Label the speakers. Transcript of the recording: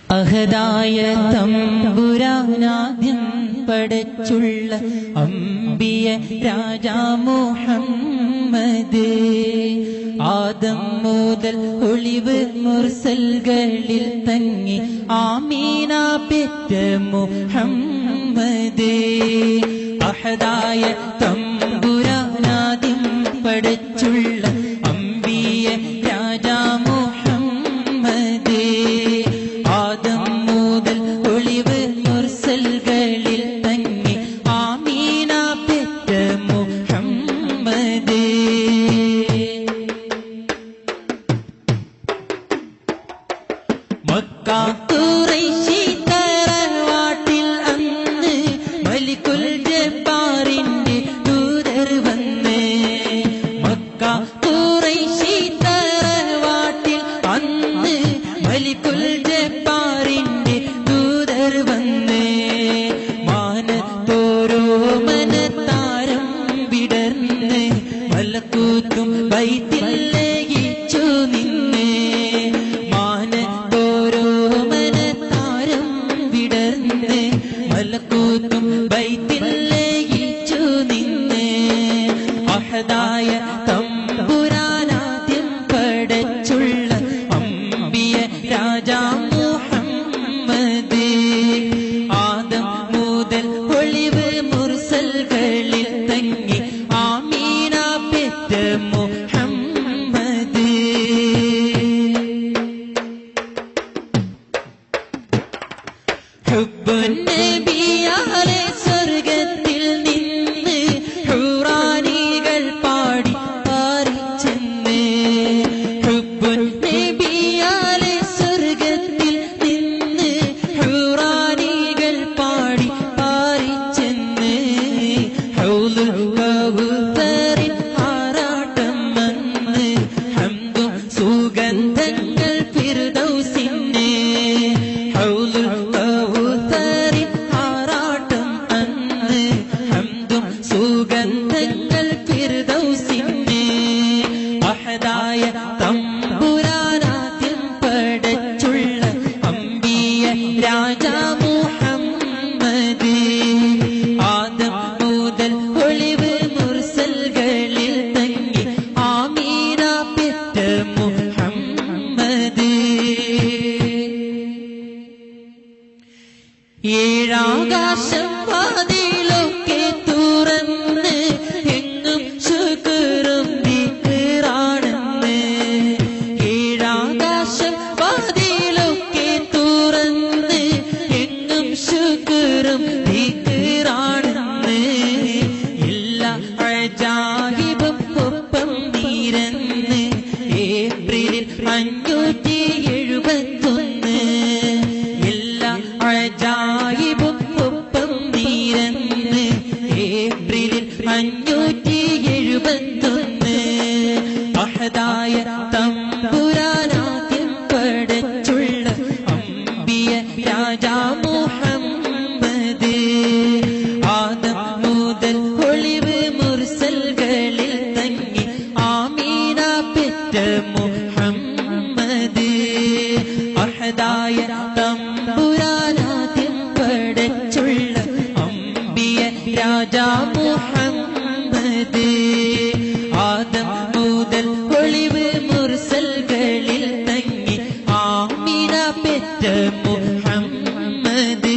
Speaker 1: അഹദായ തമ്പുരാനാദ്യം പടച്ചുള്ള അമ്പിയ രാജാ മുഹമ്മദ് ആദം മുതൽ ഒളിവ് മുർസൽകളിൽ തങ്ങി ആമീന പെറ്റ മുഹമ്മദ് അഹദായ തമ്പുരാനാദ്യം പടച്ചുള്ള അമ്പിയ രാജാ മുഹമ്മദ് ആദം മുതൽ ഒളിവ് മുർസൽകളിൽ തങ്ങി ആമീന പെറ്റ മുഹമ്മദ് മക്ക ഖുറൈശി തറവാട്ടിൽ അന്ന് മലിക്കുൽ ജബ്ബാറിന്റെ ദൂതർ വന്ന് മക്ക ഖുറൈശി തറവാട്ടിൽ അന്ന് മലിക്കുൽ ജബ്ബാറിന്റെ ദൂതർ വന്ന് മാനത്തോരോ മനത്താരം വിടർന്ന് മലക്കൂത്തും ബൈത്തിൽ ലയിച്ചു നിന്ന് മാനത്തോരോ മനത്താരം വിടർന്ന് മലക്കൂത്തും ബൈത്തിൽ ലയിച്ചു നിന്ന് അഹദായ തമ്പുരാനാദ്യം പടച്ചുള്ള അമ്പിയ രാജാ മുഹമ്മദ് ആദം മുതൽ ഒളിവ് മുർസൽകളിൽ തങ്ങി ആമീന പെറ്റ മുഹമ്മദ് ഹുബ്ബുൻ നബിയാലെ സ്വർഗത്തിൽ നിന്ന് ഹൂറാനികൾ പാടി പാറിച്ചെന്ന് ഹുബ്ബുൻ നബിയാലെ സ്വർഗത്തിൽ നിന്ന് ഹൂറാനികൾ പാടി പാറിച്ചെന്ന് ഹൗലുൽ കൗസറിൻ ആറാട്ടം വന്ന് ഹംദും സുഗന്ധങ്ങൾ ഫിർദൗസിന് ഹൗലുൽ കൗസറിൻ ആറാട്ടം വന്ന് ഹംദും സുഗന്ധങ്ങൾ ഫിർദൗസിന് അഹദായ തമ്പുരാനാദ്യം പടച്ചുള്ള അമ്പിയ രാജാ മുഹമ്മദ് ആദം മുതൽ ഒളിവ് മുർസൽകളിൽ തങ്ങി ആമീന പെറ്റ മുഹമ്മദ് ഏഴാകാശം വാതിലൊക്കെ തുറന്ന് എങ്ങും ശുക്റും ദിക്റാണെന്ന് ഏഴാകാശം വാതിലൊക്കെ തുറന്ന് എങ്ങും ശുക്റും ദിക്റാണെന്ന് എല്ലാ അജായിബും ഒപ്പം നിരന്ന് ഏപ്രിലിൽ 571 എല്ലാ അജായിബും ഒപ്പം നിരന്ന് ഏപ്രിലിൽ 571 അഹദായ തമ്പുരാനാദ്യം പടച്ചുള്ള അമ്പിയ രാജാ മുഹമ്മദ് ആദം മുതൽ ഒളിവ് മുർസൽകളിൽ തങ്ങി ആമീന പെറ്റ മുഹമ്മദ് അഹദായ തമ്പുരാനാദ്യം പടച്ചുള്ള അമ്പിയ രാജാ മുഹമ്മദ് ആദം മുതൽ ഒളിവ് മുർസൽകളിൽ തങ്ങി ആമീന പെറ്റ മുഹമ്മദ്